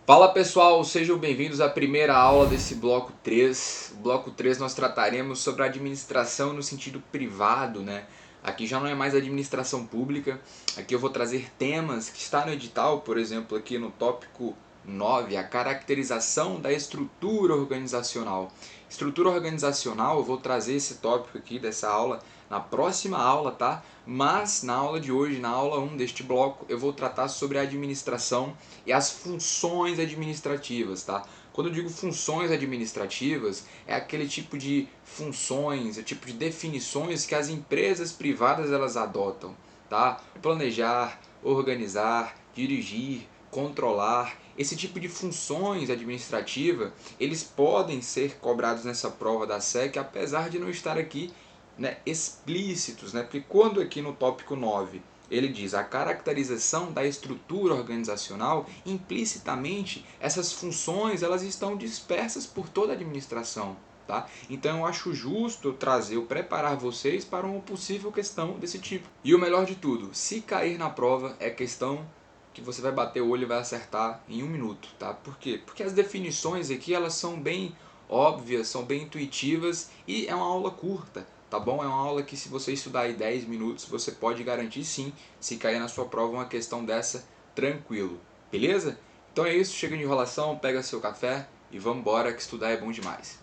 Fala pessoal, sejam bem-vindos à primeira aula desse bloco 3. O bloco 3 nós trataremos sobre a administração no sentido privado, né? Aqui já não é mais administração pública, aqui eu vou trazer temas que está no edital, por exemplo, aqui no tópico 9, a caracterização da estrutura organizacional. Estrutura organizacional, eu vou trazer esse tópico aqui dessa aula na próxima aula, tá? Mas na aula de hoje, na aula 1 deste bloco, eu vou tratar sobre a administração e as funções administrativas, tá? Quando eu digo funções administrativas, é aquele tipo de funções, é o tipo de definições que as empresas privadas elas adotam, tá? Planejar, organizar, dirigir, controlar, esse tipo de funções administrativas, eles podem ser cobrados nessa prova da SEC, apesar de não estar aqui, né, explícitos, né? Porque quando aqui no tópico 9 ele diz a caracterização da estrutura organizacional, implicitamente essas funções elas estão dispersas por toda a administração. Tá? Então eu acho justo trazer, eu preparar vocês para uma possível questão desse tipo. E o melhor de tudo, se cair na prova, é questão que você vai bater o olho e vai acertar em 1 minuto. Tá? Por quê? Porque as definições aqui elas são bem óbvias, são bem intuitivas e é uma aula curta. Tá bom? É uma aula que se você estudar aí 10 minutos, você pode garantir sim, se cair na sua prova uma questão dessa, tranquilo. Beleza? Então é isso, chega de enrolação, pega seu café e vamos embora que estudar é bom demais.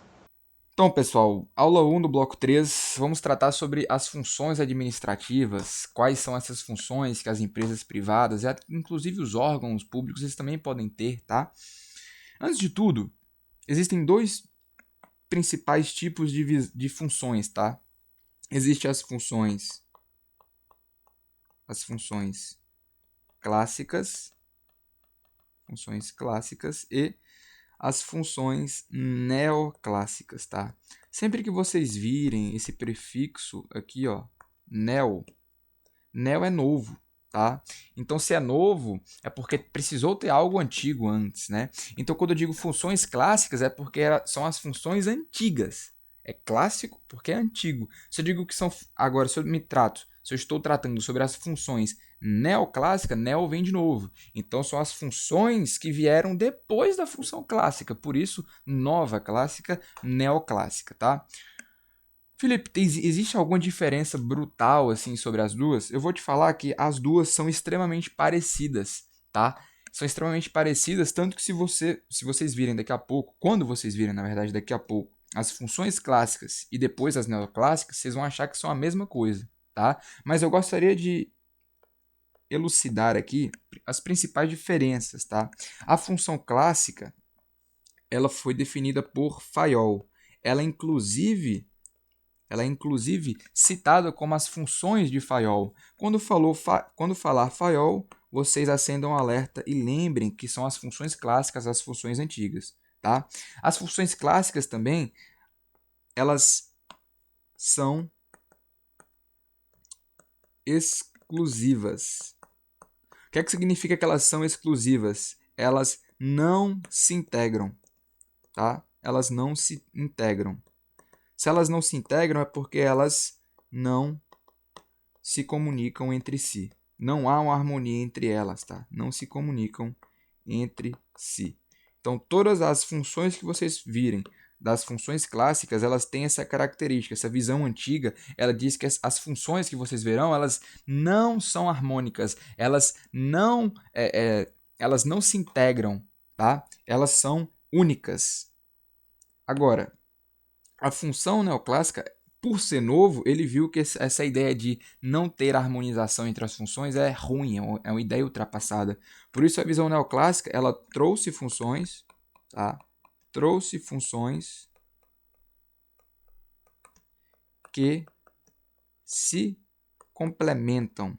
Então, pessoal, aula 1 do bloco 3, vamos tratar sobre as funções administrativas, quais são essas funções que as empresas privadas, e inclusive os órgãos públicos, eles também podem ter, tá? Antes de tudo, existem dois principais tipos de funções, tá? Existem as funções clássicas, e as funções neoclássicas, tá? Sempre que vocês virem esse prefixo aqui, ó, neo, neo é novo, tá? Então, se é novo, é porque precisou ter algo antigo antes, né? Então, quando eu digo funções clássicas, é porque são as funções antigas. É clássico porque é antigo. Se eu digo que são. Agora, se eu estou tratando sobre as funções neoclássicas, neo vem de novo. Então, são as funções que vieram depois da função clássica. Por isso, nova clássica, neoclássica, tá? Felipe, existe alguma diferença brutal assim sobre as duas? Eu vou te falar que as duas são extremamente parecidas, tá? São extremamente parecidas, tanto que se vocês virem daqui a pouco, quando vocês virem, na verdade, daqui a pouco, as funções clássicas e depois as neoclássicas, vocês vão achar que são a mesma coisa, tá? Mas eu gostaria de elucidar aqui as principais diferenças, tá? A função clássica, ela foi definida por Fayol. Ela inclusive ela é inclusive citada como as funções de Fayol. Quando falar Fayol, vocês acendam um alerta e lembrem que são as funções clássicas, as funções antigas. Tá? As funções clássicas também, elas são exclusivas. O que é que significa que elas são exclusivas? Elas não se integram. Tá? Elas não se integram. Se elas não se integram é porque elas não se comunicam entre si. Não há uma harmonia entre elas, tá? Não se comunicam entre si. Então, todas as funções que vocês virem das funções clássicas, elas têm essa característica, essa visão antiga, ela diz que as funções que vocês verão, elas não são harmônicas, elas não se integram, tá? Elas são únicas. Agora, a função neoclássica, por ser novo, ele viu que essa ideia de não ter harmonização entre as funções é ruim, é uma ideia ultrapassada. Por isso a visão neoclássica, ela trouxe funções, tá? Trouxe funções que se complementam.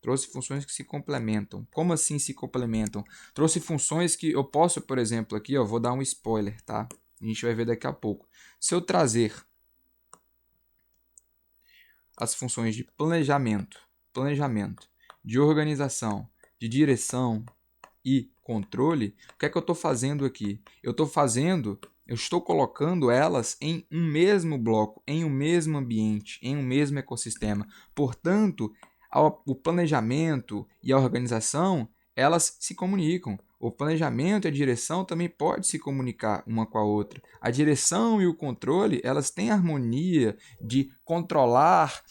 Trouxe funções que se complementam. Como assim se complementam? Trouxe funções que eu posso, por exemplo, aqui, ó, vou dar um spoiler, tá? A gente vai ver daqui a pouco. Se eu trazer as funções de planejamento, de organização, de direção e controle, o que é que eu estou fazendo aqui? Eu estou colocando elas em um mesmo bloco, em um mesmo ambiente, em um mesmo ecossistema. Portanto, o planejamento e a organização, elas se comunicam. O planejamento e a direção também podem se comunicar uma com a outra. A direção e o controle, elas têm harmonia de controlar,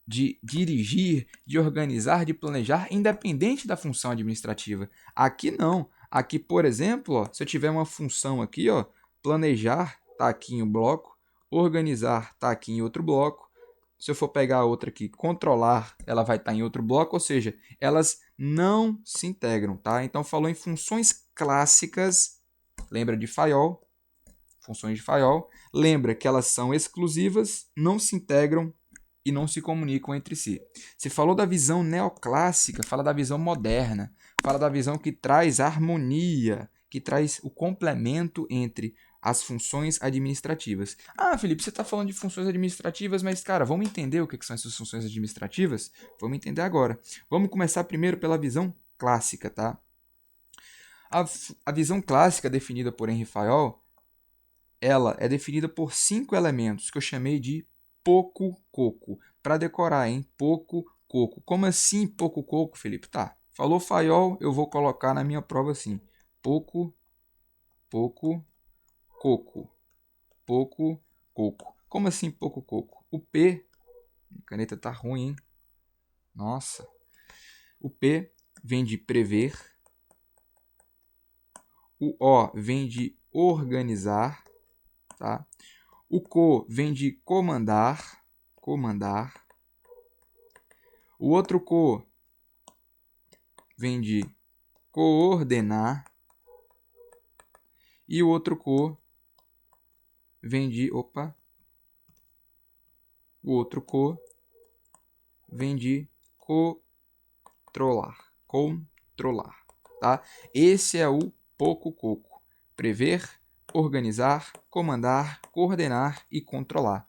de dirigir, de organizar, de planejar, independente da função administrativa. Aqui não. Aqui, por exemplo, ó, se eu tiver uma função aqui, ó, planejar está aqui em um bloco, organizar está aqui em outro bloco. Se eu for pegar a outra aqui, controlar, ela vai estar em outro bloco, ou seja, elas não se integram, tá? Então, falou em funções clássicas, lembra de Fayol, funções de Fayol, lembra que elas são exclusivas, não se integram e não se comunicam entre si. Se falou da visão neoclássica, fala da visão moderna, fala da visão que traz harmonia, que traz o complemento entre as funções administrativas. Ah, Felipe, você está falando de funções administrativas, mas, cara, vamos entender o que são essas funções administrativas? Vamos entender agora. Vamos começar primeiro pela visão clássica, tá? A visão clássica definida por Henri Fayol, ela é definida por 5 elementos que eu chamei de pouco coco. Para decorar, hein? Pouco coco. Como assim pouco coco, Felipe? Tá. Falou Fayol, eu vou colocar na minha prova assim. Pouco coco. Pouco coco. Como assim pouco coco? O P, a caneta tá ruim, hein? Nossa. O P vem de prever. O O vem de organizar, tá? O CO vem de comandar. O outro CO vem de coordenar. E o outro CO vem de... O outro CO vem de controlar, tá? Esse é o pouco coco. Prever, organizar, comandar, coordenar e controlar.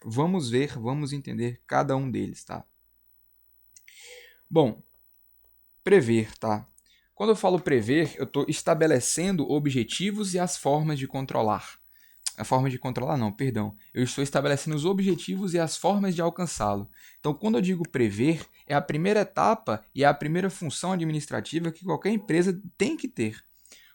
Vamos entender cada um deles, tá? Bom, prever, tá? Quando eu falo prever, eu estou estabelecendo objetivos e as formas de controlar. A forma de controlar não, perdão. Eu estou estabelecendo os objetivos e as formas de alcançá-lo. Então, quando eu digo prever, é a primeira etapa e é a primeira função administrativa que qualquer empresa tem que ter.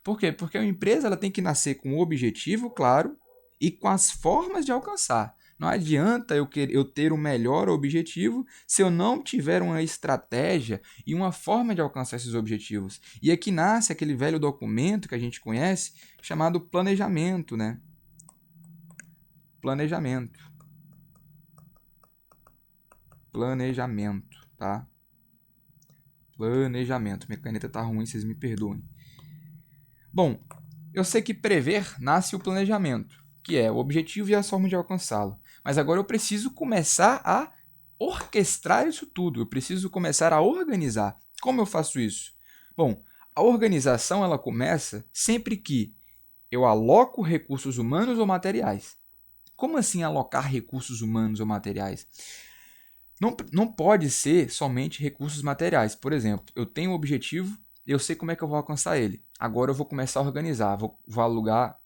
Por quê? Porque uma empresa ela tem que nascer com um objetivo, claro, e com as formas de alcançar. Não adianta eu ter o melhor objetivo se eu não tiver uma estratégia e uma forma de alcançar esses objetivos. E aqui nasce aquele velho documento que a gente conhece chamado planejamento, né? Planejamento, tá? Planejamento. Minha caneta tá ruim, vocês me perdoem. Bom, eu sei que prever nasce o planejamento, que é o objetivo e a forma de alcançá-lo. Mas agora eu preciso começar a orquestrar isso tudo. Eu preciso começar a organizar. Como eu faço isso? Bom, a organização ela começa sempre que eu aloco recursos humanos ou materiais. Como assim alocar recursos humanos ou materiais? Não pode ser somente recursos materiais. Por exemplo, eu tenho um objetivo, eu sei como é que eu vou alcançar ele. Agora eu vou começar a organizar. Vou alugar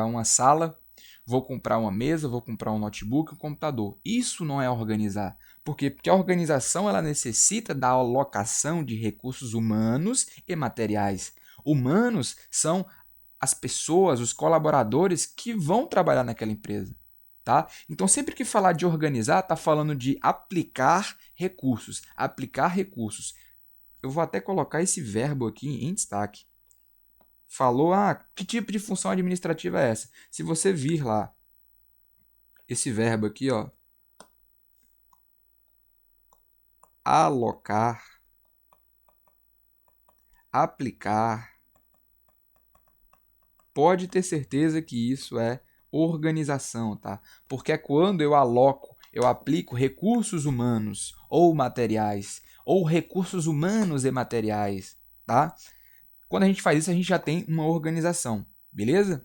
uma sala, vou comprar uma mesa, vou comprar um notebook, um computador. Isso não é organizar. Por quê? Porque a organização ela necessita da alocação de recursos humanos e materiais. Humanos são as pessoas, os colaboradores que vão trabalhar naquela empresa. Tá? Então, sempre que falar de organizar, está falando de aplicar recursos. Aplicar recursos. Eu vou até colocar esse verbo aqui em destaque. Falou, que tipo de função administrativa é essa? Se você vir lá, esse verbo aqui, ó, alocar, aplicar, pode ter certeza que isso é organização, tá? Porque é quando eu aloco, eu aplico recursos humanos ou materiais, ou recursos humanos e materiais, tá? Quando a gente faz isso, a gente já tem uma organização, beleza?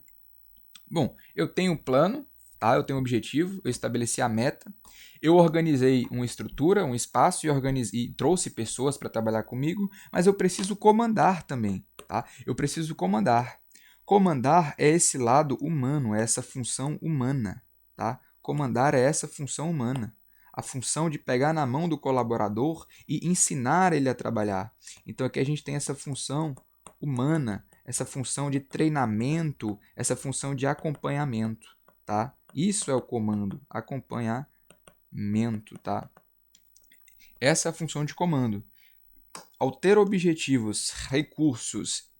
Bom, eu tenho um plano, tá? Eu tenho um objetivo, eu estabeleci a meta, eu organizei uma estrutura, um espaço e trouxe pessoas para trabalhar comigo, mas eu preciso comandar também, tá? Eu preciso comandar. Comandar é esse lado humano, é essa função humana, tá? Comandar é essa função humana. A função de pegar na mão do colaborador e ensinar ele a trabalhar. Então aqui a gente tem essa função humana, essa função de treinamento, essa função de acompanhamento, tá? Isso é o comando, acompanhamento, tá? Essa é a função de comando. Ao ter objetivos, recursos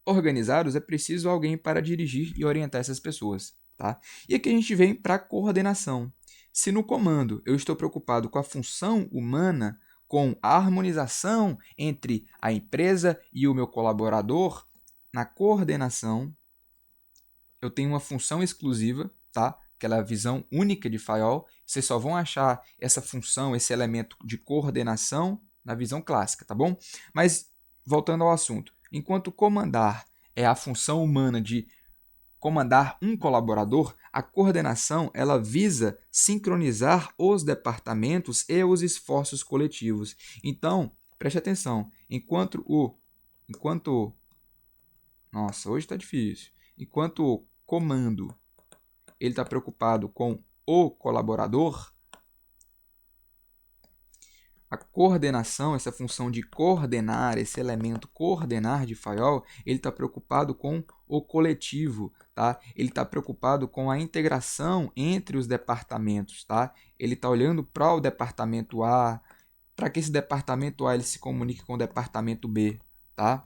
organizados, é preciso alguém para dirigir e orientar essas pessoas, tá? E aqui a gente vem para a coordenação. Se no comando eu estou preocupado com a função humana, com a harmonização entre a empresa e o meu colaborador, na coordenação eu tenho uma função exclusiva, tá? Aquela visão única de Fayol. Vocês só vão achar essa função, esse elemento de coordenação na visão clássica, tá bom? Mas voltando ao assunto, enquanto comandar é a função humana de comandar um colaborador, a coordenação ela visa sincronizar os departamentos e os esforços coletivos. Então, preste atenção, nossa, hoje está difícil. Enquanto o comando ele está preocupado com o colaborador, a coordenação, essa função de coordenar, esse elemento coordenar de Fayol, ele está preocupado com o coletivo, tá? Ele está preocupado com a integração entre os departamentos, tá? Ele está olhando para o departamento A, para que esse departamento A ele se comunique com o departamento B, tá?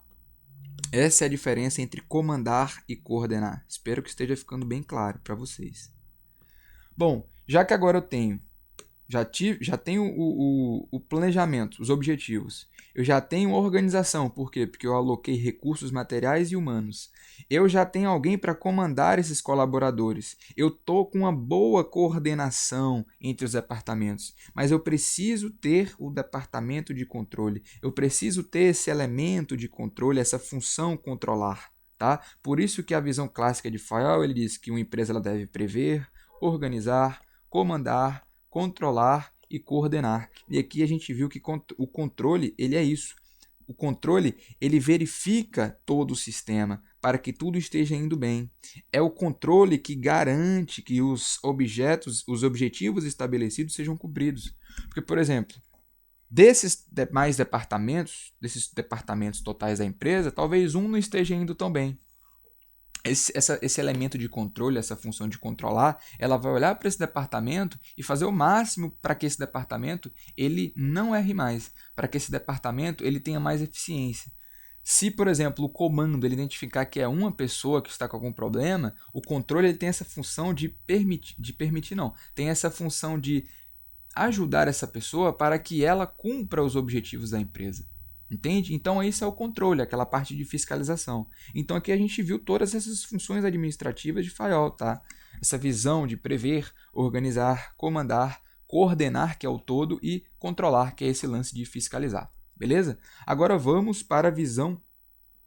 Essa é a diferença entre comandar e coordenar. Espero que esteja ficando bem claro para vocês. Bom, já que agora eu já tenho o planejamento, os objetivos. Eu já tenho organização, por quê? Porque eu aloquei recursos materiais e humanos. Eu já tenho alguém para comandar esses colaboradores. Eu estou com uma boa coordenação entre os departamentos, mas eu preciso ter o departamento de controle. Eu preciso ter esse elemento de controle, essa função controlar. Tá? Por isso que a visão clássica de Fayol ele diz que uma empresa ela deve prever, organizar, comandar, controlar e coordenar. E aqui a gente viu que o controle ele é isso. O controle ele verifica todo o sistema para que tudo esteja indo bem. É o controle que garante que os objetivos estabelecidos sejam cumpridos. Porque, por exemplo, desses departamentos totais da empresa, talvez um não esteja indo tão bem. Esse elemento de controle, essa função de controlar, ela vai olhar para esse departamento e fazer o máximo para que esse departamento ele não erre mais, para que esse departamento ele tenha mais eficiência. Se, por exemplo, o comando ele identificar que é uma pessoa que está com algum problema, o controle ele tem essa função tem essa função de ajudar essa pessoa para que ela cumpra os objetivos da empresa. Entende? Então, esse é o controle, aquela parte de fiscalização. Então, aqui a gente viu todas essas funções administrativas de Fayol, tá? Essa visão de prever, organizar, comandar, coordenar, que é o todo, e controlar, que é esse lance de fiscalizar. Beleza? Agora vamos para a visão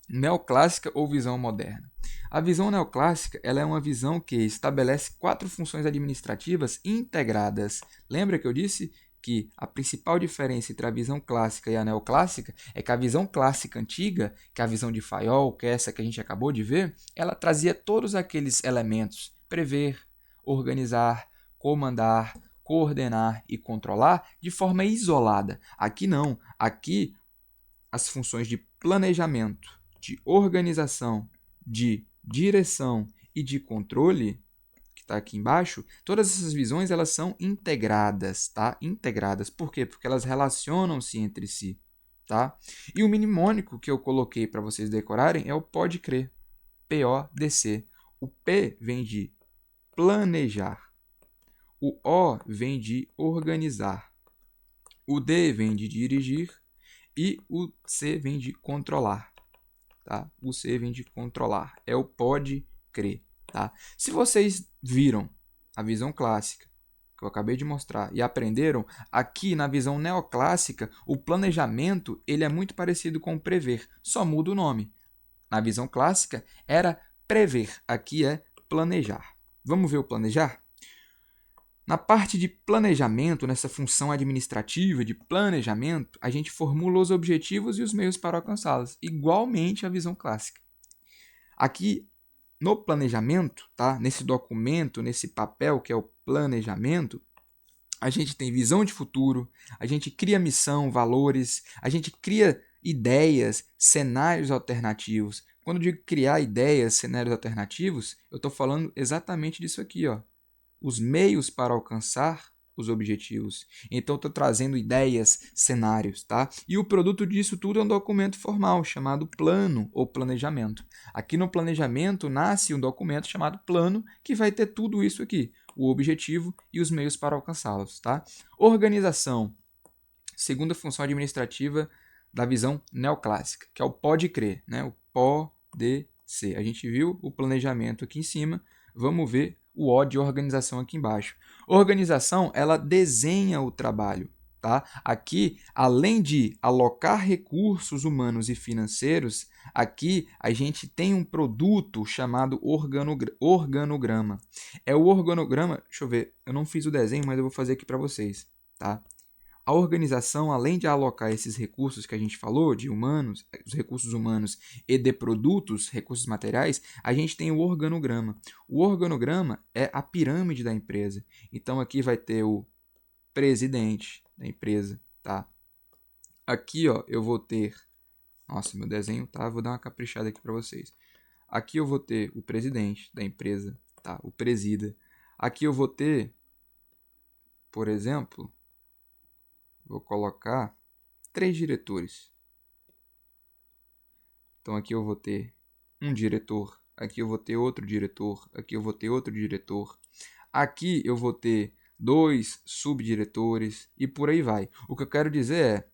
neoclássica ou visão moderna. A visão neoclássica ela é uma visão que estabelece 4 funções administrativas integradas. Lembra que eu disse que a principal diferença entre a visão clássica e a neoclássica é que a visão clássica antiga, que é a visão de Fayol, que é essa que a gente acabou de ver, ela trazia todos aqueles elementos: prever, organizar, comandar, coordenar e controlar de forma isolada. Aqui não. Aqui as funções de planejamento, de organização, de direção e de controle, que está aqui embaixo, todas essas visões elas são integradas, tá? Integradas. Por quê? Porque elas relacionam-se entre si, tá? E o mnemônico que eu coloquei para vocês decorarem é o pode crer, PODC. O P vem de planejar, o O vem de organizar, o D vem de dirigir e o C vem de controlar. Tá? O C vem de controlar. É o pode crer. Tá? Se vocês viram a visão clássica que eu acabei de mostrar e aprenderam, aqui na visão neoclássica, o planejamento ele é muito parecido com o prever, só muda o nome. Na visão clássica era prever, aqui é planejar. Vamos ver o planejar? Na parte de planejamento, nessa função administrativa de planejamento, a gente formula os objetivos e os meios para alcançá-los, igualmente à visão clássica. Aqui, no planejamento, tá? Nesse documento, nesse papel que é o planejamento, a gente tem visão de futuro, a gente cria missão, valores, a gente cria ideias, cenários alternativos. Quando eu digo criar ideias, cenários alternativos, eu estou falando exatamente disso aqui, ó. Os meios para alcançar os objetivos. Então, estou trazendo ideias, cenários, tá? E o produto disso tudo é um documento formal chamado plano ou planejamento. Aqui no planejamento nasce um documento chamado plano que vai ter tudo isso aqui, o objetivo e os meios para alcançá-los, tá? Organização, segunda função administrativa da visão neoclássica, que é o pode crer, né? O pode ser. A gente viu o planejamento aqui em cima, vamos ver o O de organização aqui embaixo. Organização, ela desenha o trabalho, tá? Aqui, além de alocar recursos humanos e financeiros, aqui a gente tem um produto chamado organograma. É o organograma, deixa eu ver, eu não fiz o desenho, mas eu vou fazer aqui para vocês, tá? A organização, além de alocar esses recursos que a gente falou, de humanos, os recursos humanos e de produtos, recursos materiais, a gente tem o organograma. O organograma é a pirâmide da empresa. Então aqui vai ter o presidente da empresa, tá? Aqui, ó, eu vou ter, nossa, meu desenho, tá? Vou dar uma caprichada aqui para vocês. Aqui eu vou ter o presidente da empresa, tá? O presida. Aqui eu vou ter, por exemplo, vou colocar 3 diretores. Então aqui eu vou ter um diretor, aqui eu vou ter outro diretor, aqui eu vou ter outro diretor. Aqui eu vou ter 2 subdiretores e por aí vai. O que eu quero dizer é,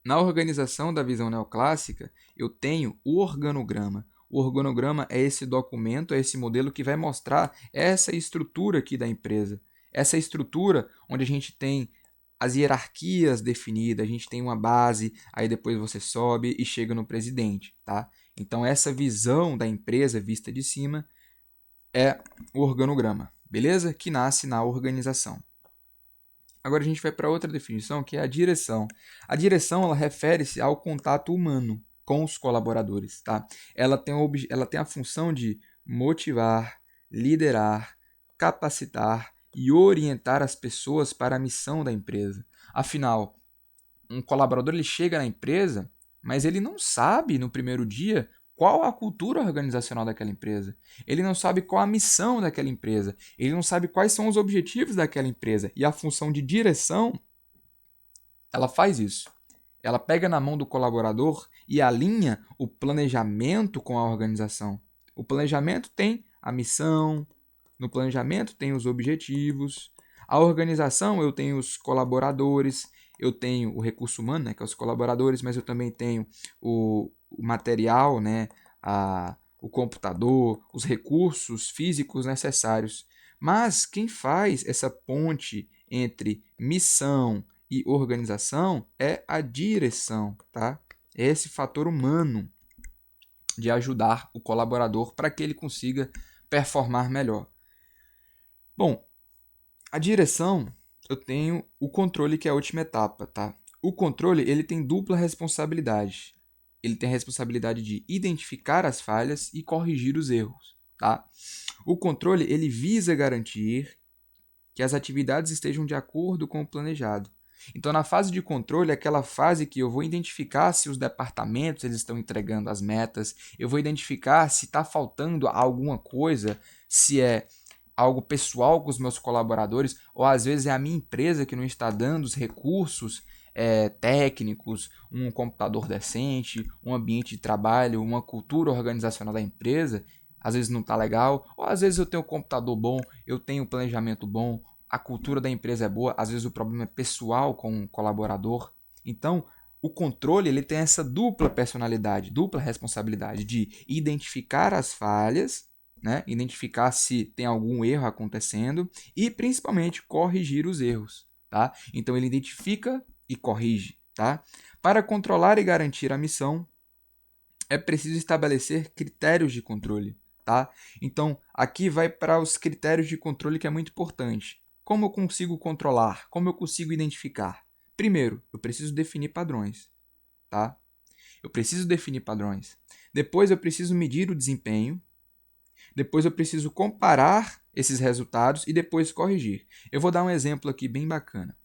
na organização da visão neoclássica, eu tenho o organograma. O organograma é esse documento, é esse modelo que vai mostrar essa estrutura aqui da empresa. Essa estrutura onde a gente tem as hierarquias definidas, a gente tem uma base, aí depois você sobe e chega no presidente, tá? Então essa visão da empresa vista de cima é o organograma, beleza? Que nasce na organização. Agora a gente vai para outra definição, que é a direção. A direção, ela refere-se ao contato humano com os colaboradores, tá? Ela tem a função de motivar, liderar, capacitar e orientar as pessoas para a missão da empresa. Afinal, um colaborador ele chega na empresa, mas ele não sabe no primeiro dia qual a cultura organizacional daquela empresa. Ele não sabe qual a missão daquela empresa. Ele não sabe quais são os objetivos daquela empresa. E a função de direção, ela faz isso. Ela pega na mão do colaborador e alinha o planejamento com a organização. O planejamento tem a missão, no planejamento tem os objetivos, a organização eu tenho os colaboradores, eu tenho o recurso humano, né, que é os colaboradores, mas eu também tenho o material, né, o computador, os recursos físicos necessários. Mas quem faz essa ponte entre missão e organização é a direção, tá? É esse fator humano de ajudar o colaborador para que ele consiga performar melhor. Bom, a direção, eu tenho o controle, que é a última etapa, tá? O controle, ele tem dupla responsabilidade. Ele tem a responsabilidade de identificar as falhas e corrigir os erros, tá? O controle, ele visa garantir que as atividades estejam de acordo com o planejado. Então, na fase de controle, é aquela fase que eu vou identificar se os departamentos eles estão entregando as metas, eu vou identificar se está faltando alguma coisa, se é algo pessoal com os meus colaboradores, ou às vezes é a minha empresa que não está dando os recursos técnicos, um computador decente, um ambiente de trabalho, uma cultura organizacional da empresa, às vezes não está legal, ou às vezes eu tenho um computador bom, eu tenho um planejamento bom, a cultura da empresa é boa, às vezes o problema é pessoal com o colaborador. Então, o controle ele tem essa dupla personalidade, dupla responsabilidade de identificar as falhas, né? Identificar se tem algum erro acontecendo e principalmente corrigir os erros, tá? Então ele identifica e corrige, tá? Para controlar e garantir a missão, é preciso estabelecer critérios de controle, tá? Então aqui vai para os critérios de controle, que é muito importante. Como eu consigo controlar? Como eu consigo identificar? Primeiro, eu preciso definir padrões, tá? Eu preciso definir padrões. Depois eu preciso medir o desempenho. Depois eu preciso comparar esses resultados e depois corrigir. Eu vou dar um exemplo aqui bem bacana.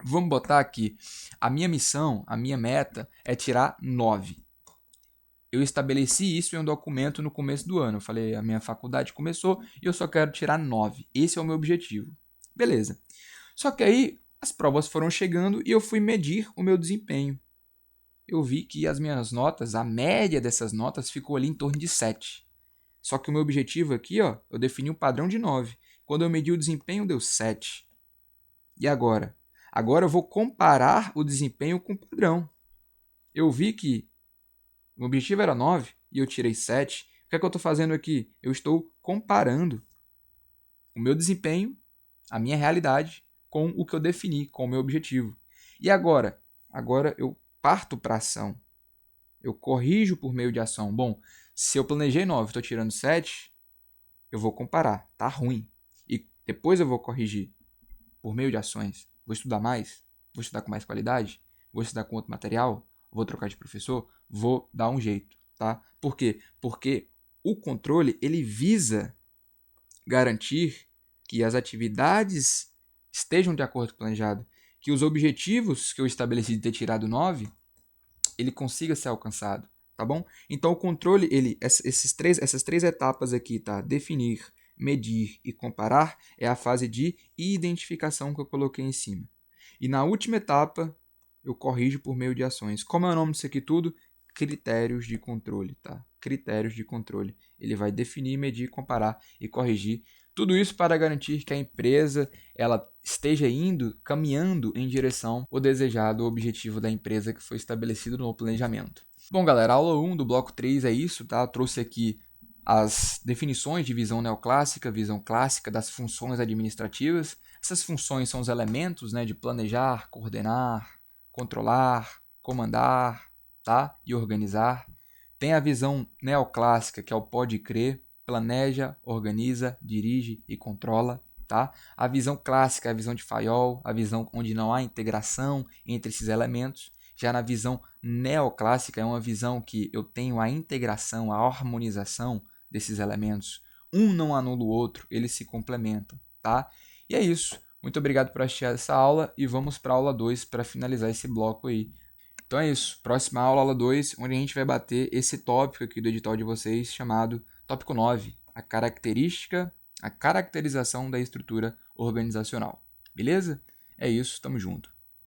Vamos botar aqui, a minha missão, a minha meta é tirar 9. Eu estabeleci isso em um documento no começo do ano. Eu falei, a minha faculdade começou e eu só quero tirar 9. Esse é o meu objetivo. Beleza. Só que aí as provas foram chegando e eu fui medir o meu desempenho. Eu vi que as minhas notas, a média dessas notas ficou ali em torno de 7. Só que o meu objetivo aqui, ó, eu defini um padrão de 9. Quando eu medi o desempenho, deu 7. E agora? Agora eu vou comparar o desempenho com o padrão. Eu vi que o objetivo era 9 e eu tirei 7. O que é que eu estou fazendo aqui? Eu estou comparando o meu desempenho, a minha realidade, com o que eu defini, com o meu objetivo. E agora? Agora eu parto para ação. Eu corrijo por meio de ação. Bom, se eu planejei 9 e estou tirando 7, eu vou comparar. Tá ruim. E depois eu vou corrigir por meio de ações. Vou estudar mais? Vou estudar com mais qualidade? Vou estudar com outro material? Vou trocar de professor? Vou dar um jeito, tá? Por quê? Porque o controle, ele visa garantir que as atividades estejam de acordo com o planejado, que os objetivos que eu estabeleci de ter tirado 9, ele consiga ser alcançado, tá bom? Então o controle, essas três etapas aqui, tá? Definir, medir e comparar é a fase de identificação que eu coloquei em cima. E na última etapa, eu corrijo por meio de ações. Como é o nome disso aqui tudo? Critérios de controle, tá? Critérios de controle. Ele vai definir, medir, comparar e corrigir. Tudo isso para garantir que a empresa ela esteja indo, caminhando em direção ao desejado objetivo da empresa que foi estabelecido no planejamento. Bom, galera, a aula 1 do bloco 3 é isso, tá? Eu trouxe aqui as definições de visão neoclássica, visão clássica das funções administrativas. Essas funções são os elementos, né, de planejar, coordenar, controlar, comandar, tá? E organizar. Tem a visão neoclássica, que é o pode crer, planeja, organiza, dirige e controla. Tá? A visão clássica é a visão de Fayol, a visão onde não há integração entre esses elementos. Já na visão neoclássica é uma visão que eu tenho a integração, a harmonização desses elementos. Um não anula o outro, eles se complementam. Tá? E é isso. Muito obrigado por assistir essa aula e vamos para a aula 2 para finalizar esse bloco aí. Então é isso. Próxima aula, aula 2, onde a gente vai bater esse tópico aqui do edital de vocês, chamado tópico 9, a caracterização da estrutura organizacional. Beleza? É isso, tamo junto.